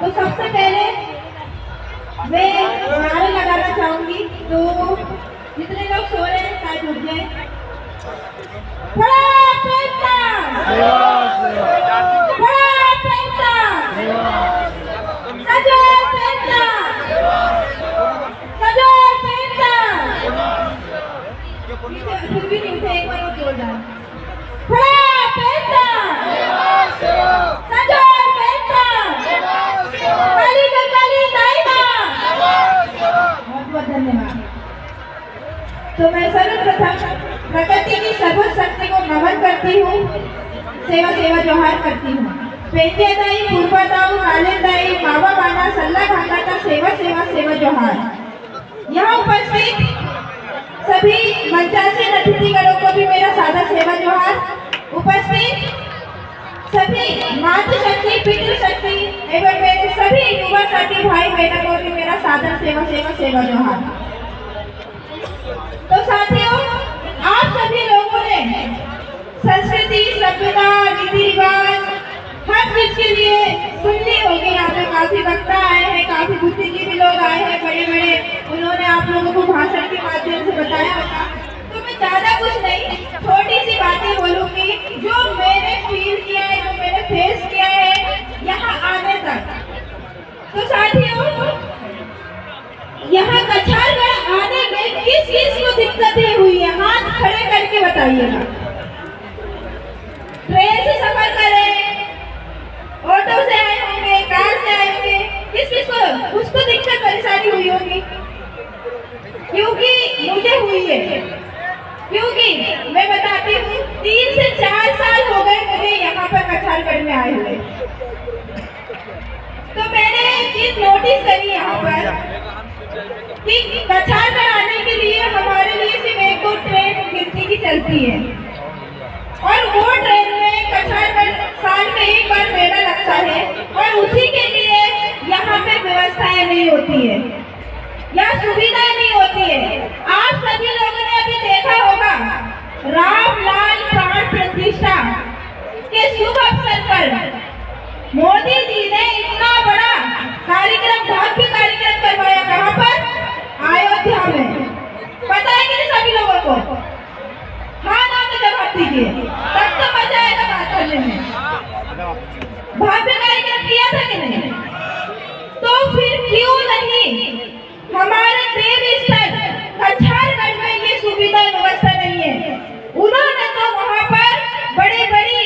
तो सबसे पहले मैं नारे लगाना चाहूंगी, तो जितने लोग सो रहे हैं शायद उठ जाए। बड़ा पैसा, बड़ा पैसा, सजो पैसा, सजो पैसा। फिर भी नहीं उठे, एक बार और जोर डाल। बड़ा पैसा, सजो पैसा, काली का काली दाइना। बहुत बहुत धन्यवाद। तो मैं सर्वप्रथम प्रकृति की सर्वोच्च शक्ति को नमन करती हूँ, सेवा सेवा जोहार करती हूँ। पेंजेदाई पूर्वदाऊ कालिंदाई बाबा बाना सल्ला खाना का सेवा सेवा सेवा जोहार। यहाँ उपस्थित सभी मंचासीन अतिथिगणों को भी मेरा सादर सेवा जोहार। उपस्थित सभी मातृशक्ति पितृशक्ति एवं मेरे सभी युवा साथी भाई बहनों को भी मेरा सादर सेवा सेवा सेवा जोहार। तो साथियों, आप सभी लोगों ने संस्कृति सभ्यता रीति रिवाज हर चीज के लिए सुननी होगी। यहाँ पे काफी वक्ता आए हैं, काफी बुद्धिजीवी लोग आए हैं, बड़े बड़े, उन्होंने आप लोगों को भाषण के माध्यम से बताया होगा। तो मैं ज्यादा कुछ नहीं, छोटी सी बातें बोलूंगी जो मैंने फील किया है, जो मैंने फेस किया है यहाँ आने तक। तो साथियों, यहाँ कछारगढ़ आने में किस किस को दिक्कतें हुई है, हाथ खड़े करके बताइएगा। ट्रेन से सफर करें, ऑटो से आए होंगे, कार से आए होंगे, किस किस को उसको दिक्कत परेशानी हुई होगी। क्योंकि मुझे हुई है, क्योंकि मैं बताती हूँ 3 से 4 साल हो गए मुझे यहाँ पर कछारगढ़ में आए हुए। तो मैंने एक चीज नोटिस करी यहाँ पर कि कछारगढ़ आने के लिए हमारे लिए सिर्फ एक दो ट्रेन गिनती की चलती है, और वो ट्रेन में कछारगढ़ साल में एक बार मेला लगता है, और उसी के लिए यहाँ पे व्यवस्थाएं नहीं होती है या सुविधाएं नहीं होती है। आप सभी लोगों ने अभी देखा होगा, रामलाल प्राण प्रतिष्ठा के शुभ अवसर पर मोदी जी ने इतना बड़ा कार्यक्रम, भव्य कार्यक्रम करवाया। कहाँ पर? अयोध्या में। पता है कि नहीं सभी लोगों को? हाँ ना तो जवाब दीजिए, तब तो मजा आएगा बात करने में। भव्य कार्यक्रम किया था कि नहीं? तो फिर क्यों नहीं हमारे देव स्थल कछारगढ़ में ये सुविधा व्यवस्था नहीं है? उन्होंने तो वहाँ पर बड़ी बड़ी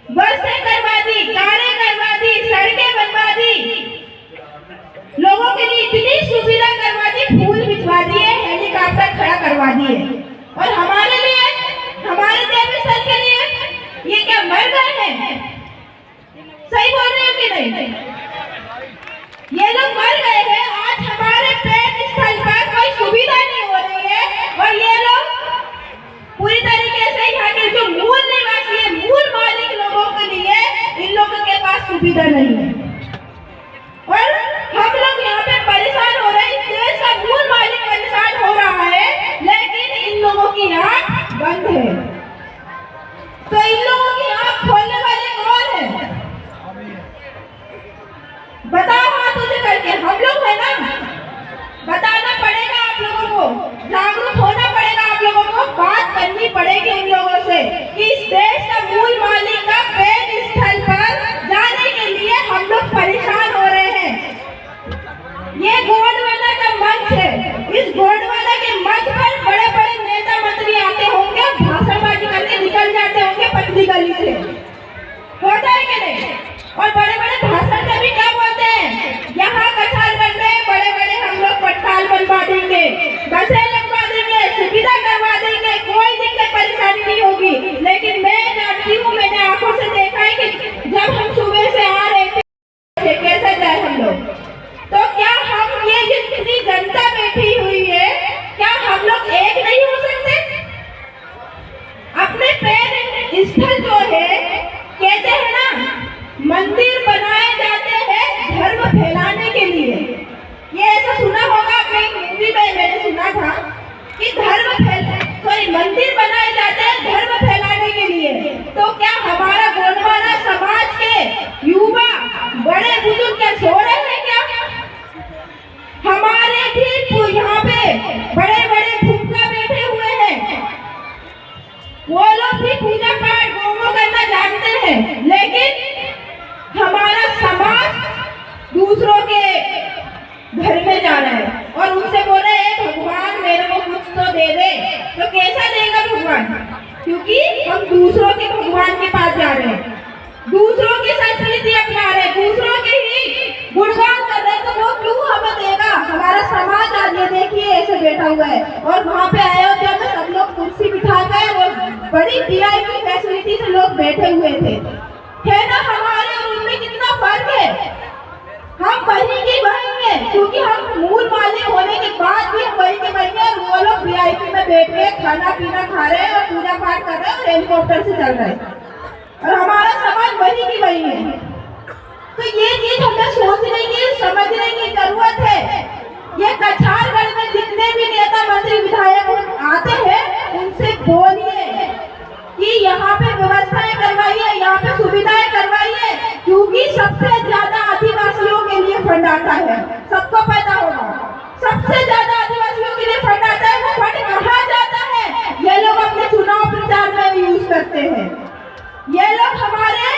बसें करवा दी, कारें करवा दी, सड़कें बनवा दी, लोगों के लिए इतनी सुविधा करवा दी, फूल भिजवा दिए, हेलीकॉप्टर खड़ा करवा दिए, और हमारे लिए, हमारे देव स्थल के लिए ये क्या मर गए हैं? सही बोल रहे हैं कि नहीं? ये लोग मर गए हैं। आज हमारे प्रेम स्थल पर कोई सुविधा नहीं हो रही है, और ये लोग पूरी तरीके से यहाँ के जो मूल निवासी है, मूल मालिक लोगों के लिए इन लोगों के पास सुविधा नहीं है, और हम लोग यहाँ पे परेशान हो रहे हैं। इस देश का मूल मालिक परेशान हो रहा है, लेकिन इन लोगों की आँख बंद है। तो इन लोगों की आँख खोलने वाले कौन है? बताओ हाथ ऊंचे करके। हम लोग है ना? बताना पड़ेगा आप लोगों को, जागरूक होना पड़ेगा आप लोगों को, बात करनी पड़ेगी इन लोगों से कि इस देश का मूल मालिक का प्रेम स्थल पर जाने के लिए हम लोग परेशान हो रहे हैं। ये गोंडवाना का मंच है, इस गोंडवाना के मंच पर बड़े बड़े नेता मंत्री आते होंगे, भाषणबाजी करके निकल जाते होंगे पतली गली से, होता है कि नहीं? और बड़े बड़े भाषण में भी क्या बोलते हैं, यहाँ कछारगढ़ में बड़े बड़े हम लोग पटकाल बनवा देंगे, बसें लगवा देंगे, सुविधा करवा देंगे, कोई दिक्कत परेशानी नहीं होगी। लेकिन मैं जानती हूँ, मैंने आंखों से देखा है कि जब हम सुबह से आ रहे थे कैसे जाए हम लोग, तो क्या हम ये जितनी जनता बैठी हुई है, क्या हम लोग एक नहीं हो सकते? अपने प्रेम स्थल जो है, कहते हैं ना, मंदिर बनाए जाते हैं धर्म फैलाने के लिए। ये ऐसा सुना होगा, अपने मूवी में मैंने सुना था कि मंदिर बनाए जाते हैं धर्म फैलाने के लिए। तो क्या हमारा गोंडवाना समाज के युवा, बड़े बुजुर्ग संस्कृति अपना रहे, दूसरों के ही गुणगान कर रहे, तो वो क्यों हमें देगा? हमारा समाज आज ये देखिए ऐसे बैठा हुआ है, और वहाँ पे अयोध्या में सब लोग कुर्सी बिठा कर और बड़ी वीआईपी फैसिलिटी से लोग बैठे हुए थे। है ना, हमारे और उनमें कितना फर्क है। हम वही की वही हैं, क्योंकि हम मूल मालिक होने के बाद भी हम वही के वही हैं, और वो लोग वीआईपी में बैठ के खाना पीना खा रहे हैं और पूजा पाठ कर रहे हैं और हेलीकॉप्टर से चल रहे हैं, और हमारा समाज वही की वही है। तो ये चीज हमें सोचने की, समझने की जरूरत है। ये कछारगढ़ में जितने भी नेता मंत्री विधायक आते हैं उनसे बोलिए कि यहाँ पे व्यवस्थाएं करवाइए, यहाँ पे सुविधाएं करवाइए, क्योंकि सबसे ज्यादा आदिवासियों के लिए फंड आता है, सबको पता होगा। सबसे ज्यादा आदिवासियों के लिए फंड आता है, वो फंड कहाँ जाता है? ये लोग अपने चुनाव प्रचार में यूज करते हैं। ये लोग हमारे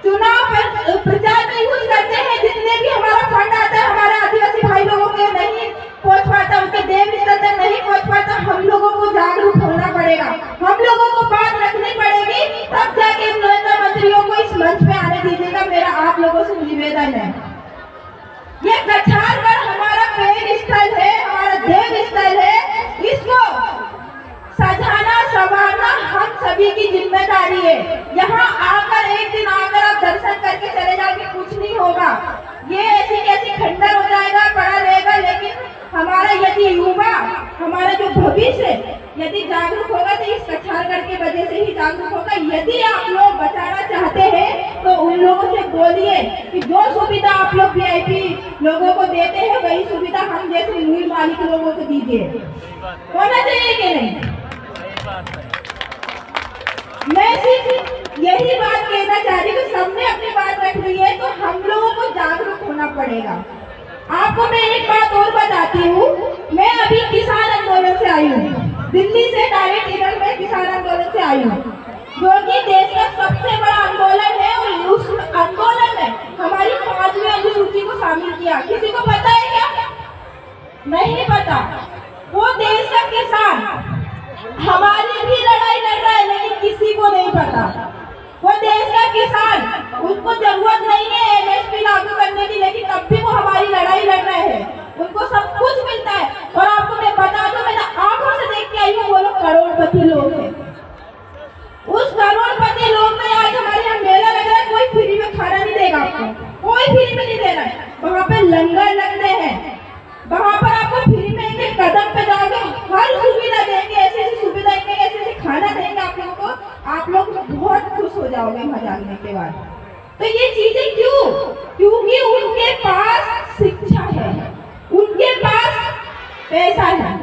चुनाव प्रचार में यूज करते हैं। जितने भी हमारा फंड आता है हमारे आदिवासी भाई लोगों के नहीं पहुंच पाता, उनके देव स्तर तक नहीं पहुंच पाता। हम लोगों को जागरूक होना पड़ेगा, हम लोगों को बात रखनी पड़ेगी, तब जाके इन नेता मंत्रियों को इस मंच पे आने दीजिएगा। मेरा आप लोगों से निवेदन है। ये कछारगढ़ हमारा प्रेम स्थल है, हमारा देव स्थल है, इसको सजाना संवारना हम सभी की जिम्मेदारी है। यहाँ आकर एक दिन आकर आप दर्शन करके चले जाओगे, कुछ नहीं होगा, ये ऐसी कैसी खंडर हो जाएगा, पड़ा रहेगा। लेकिन हमारा यदि युवा, हमारा जो भविष्य यदि जागरूक होगा तो इस कछारगढ़ के वजह से ही जागरूक होगा। यदि आप लोग बचाना चाहते हैं तो उन लोगों से बोलिए कि जो सुविधा आप लोग वीआईपी लोगों को देते हैं वही सुविधा हम जैसे मूल मालिक लोगों को दीजिए। होना चाहिए कि नहीं? मैं सिर्फ यही बात कहना चाह रही हूँ, सबने अपनी बात रख ली है तो हम लोगों को जागरूक होना पड़ेगा। आपको मैं एक बात और बताती हूँ, मैं अभी किसान आंदोलन से आई हूँ, दिल्ली से डायरेक्ट इधर मैं किसान आंदोलन से आई हूँ, जो कि देश का सबसे बड़ा आंदोलन है। और उस आंदोलन में हमारी 5वीं अनुसूची को शामिल किया। किसी को पता है क्या? नहीं पता। वो देश का किसान हमारी भी लड़ाई लड़ रहा है, लेकिन किसी को नहीं पता। वो देश का किसान, उनको जरूरत नहीं है एमएसपी लागू करने की, लेकिन तब भी वो हमारी लड़ाई लड़ रहे हैं। उनको सब कुछ मिलता है। और आपको मैं बता दूं, मैंने आंखों से देख के आई हूँ, वो लोग करोड़पति लोग हैं। उस करोड़पति लोग में आज हमारे यहाँ मेला लग रहा है, कोई फ्री में खाना नहीं देगा आपको, कोई फ्री में नहीं दे रहा है। वहाँ पे लंगर लगते हैं, वहाँ पर आपको फ्री में एक कदम पे जाओगे हर सुविधा देंगे, ऐसी ऐसी सुविधा देंगे, ऐसे खाना देंगे आप लोगों को, आप लोग बहुत खुश हो जाओगे वहाँ जाने के बाद। तो ये चीजें क्यों? क्योंकि उनके पास शिक्षा है, उनके पास पैसा है।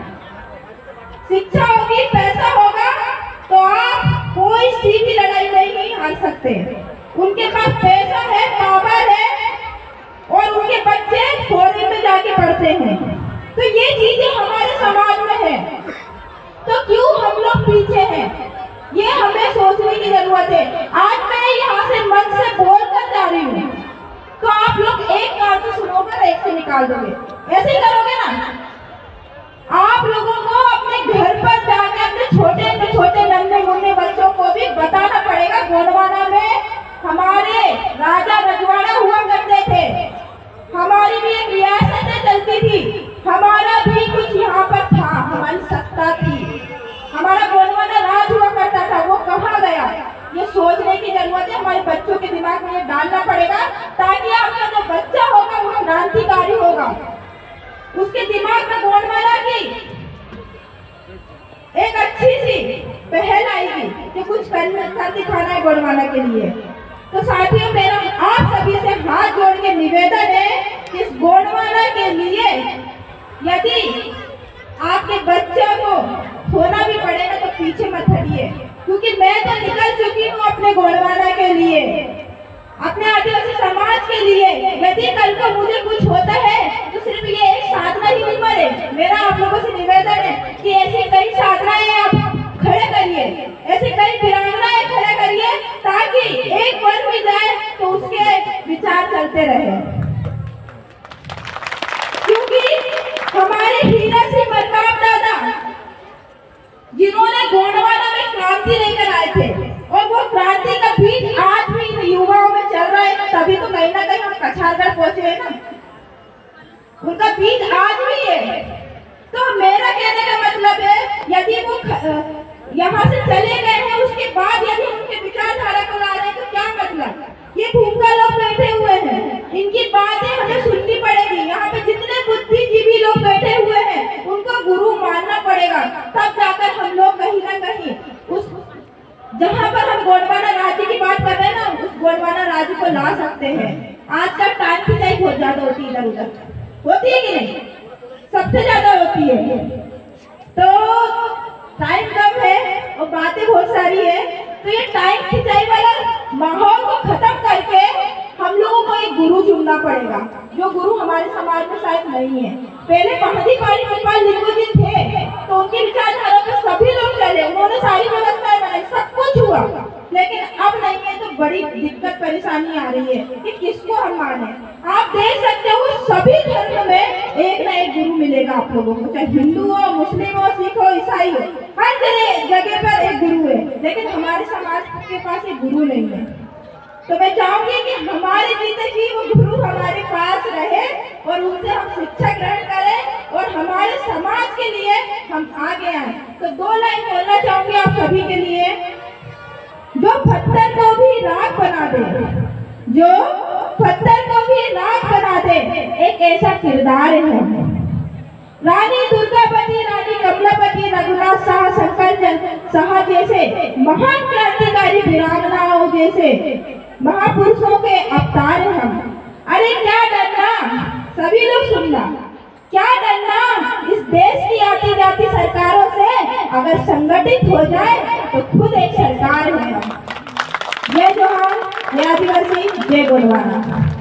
शिक्षा होगी, पैसा होगा तो आप कोई सी भी लड़ाई नहीं हार सकते। उनके पास पैसा है, पावर है, और उनके बच्चे फॉरेन में जाके पढ़ते हैं। तो ये चीजें हमारे समाज में है, तो क्यों हम लोग पीछे हैं? ये हमें सोचने की जरूरत है। आज मैं यहाँ से मन से बोल कर जा रही हूँ, तो आप लोग एक कान से सुनोगे, एक से निकाल दोगे, ऐसे ही करोगे ना? आप लोगों को अपने घर पर जाके अपने छोटे नन्हे मुन्ने बच्चों को भी बताना पड़ेगा। गोंडवाना में हमारे राजा रजवाड़ा हुआ करते थे, हमारी भी एक रियासतें चलती थी, हमारा भी कुछ यहाँ पर था, हमारी सत्ता थी, हमारा गोंडवाना राज हुआ करता था। वो कहाँ गया? ये सोचने की जरूरत है। हमारे बच्चों के दिमाग में ये डालना पड़ेगा, ताकि आपका जो बच्चा होगा वो क्रांतिकारी होगा, उसके दिमाग में गोंडवाना की एक अच्छी सी पहल आएगी कि कुछ कर दिखाना है गोंडवाना के लिए। तो साथियों, मेरा आप सभी से हाथ जोड़ के निवेदन है कि इस गोंडवाना के लिए यदि आपके बच्चे को खोना भी पड़ेगा तो पीछे मत हटिए, क्योंकि मैं तो निकल चुकी हूँ अपने गोंडवाना के लिए, अपने आदिवासी समाज के लिए। यदि कल को मुझे कुछ होता है तो सिर्फ ये एक साधना ही नहीं मरे। मेरा आप लोगों से निवेदन है कि ऐसी कई साधनाएं आप खड़े करिए, ऐसे कई वीरांगनाएं खड़े करिए, ताकि एक वर्ग भी जाए तो उसके विचार चलते रहे। क्योंकि हमारे हीरा सिंह मरकाम दादा, जिन्होंने गोंडवाना में क्रांति लेकर आए थे, और वो क्रांति का बीज आज भी युवाओं में चल रहा है, हुए ना, उनका बीज आज भी है। तो मेरा कहने का मतलब है, यदि वो यहाँ से चले गए हैं, उसके बाद यदि उनके विचारधारा को ला रहे हैं तो क्या मतलब? ये भूखा लोग बैठे हुए हैं, इनकी बातें हमें सुननी पड़ेगी। यहाँ पे जितने बुद्धिजीवी लोग बैठे हुए हैं उनको गुरु मानना पड़ेगा, तब जाकर हम लोग कहीं ना कहीं उस जहाँ पर हम गोंडवाना राज्य की बात कर रहे हैं ना, उस गोंडवाना राज्य को ला सकते हैं। आज का टाइम खिंचाई बहुत ज्यादा होती है, इधर उधर होती है कि नहीं? सबसे ज्यादा होती है। तो टाइम कम है और बातें बहुत सारी है, तो ये टाइम खिंचाई वाला माहौल को खत्म करके हम लोगों को एक गुरु चुनना पड़ेगा, जो गुरु हमारे समाज में शायद नहीं है। पहले महंती गोपाल लिंगू जी थे, तो उनके विचारधारा पे सभी लोग चले, उन्होंने सारी व्यवस्थाएं बनाई, सब कुछ हुआ, लेकिन अब नहीं है। तो बड़ी दिक्कत परेशानी आ रही है कि किसको हम माने। आप देख सकते हो सभी धर्म में एक ना एक गुरु मिलेगा आप लोगों को, चाहे हिंदू हो, मुस्लिम हो, सिख हो, ईसाई हो, हर जगह पर एक गुरु है। लेकिन हमारे समाज के पास एक गुरु नहीं है। तो मैं चाहूंगी कि हमारे जीते ही वो गुरु हमारे पास रहे और उनसे हम शिक्षा ग्रहण करें और हमारे समाज के लिए हम आगे आए। तो 2 लाइन बोलना चाहूंगी आप सभी के लिए। जो पत्थर को भी राख बना दे, जो पत्थर को भी राख बना दे, एक ऐसा किरदार है। रानी दुर्गावती, रानी कमलापति, रघुनाथ शाह, शंकर शाह जैसे महान क्रांतिकारी वीरांगनाओं जैसे महापुरुषों के अवतार हैं हम। अरे क्या डरना, सभी लोग सुनना, क्या डरना इस देश की आती जाती सरकारों से? अगर संगठित हो जाए तो खुद एक सरकार है। जय जोहार, जय आदिवासी, जय गोंडवाना।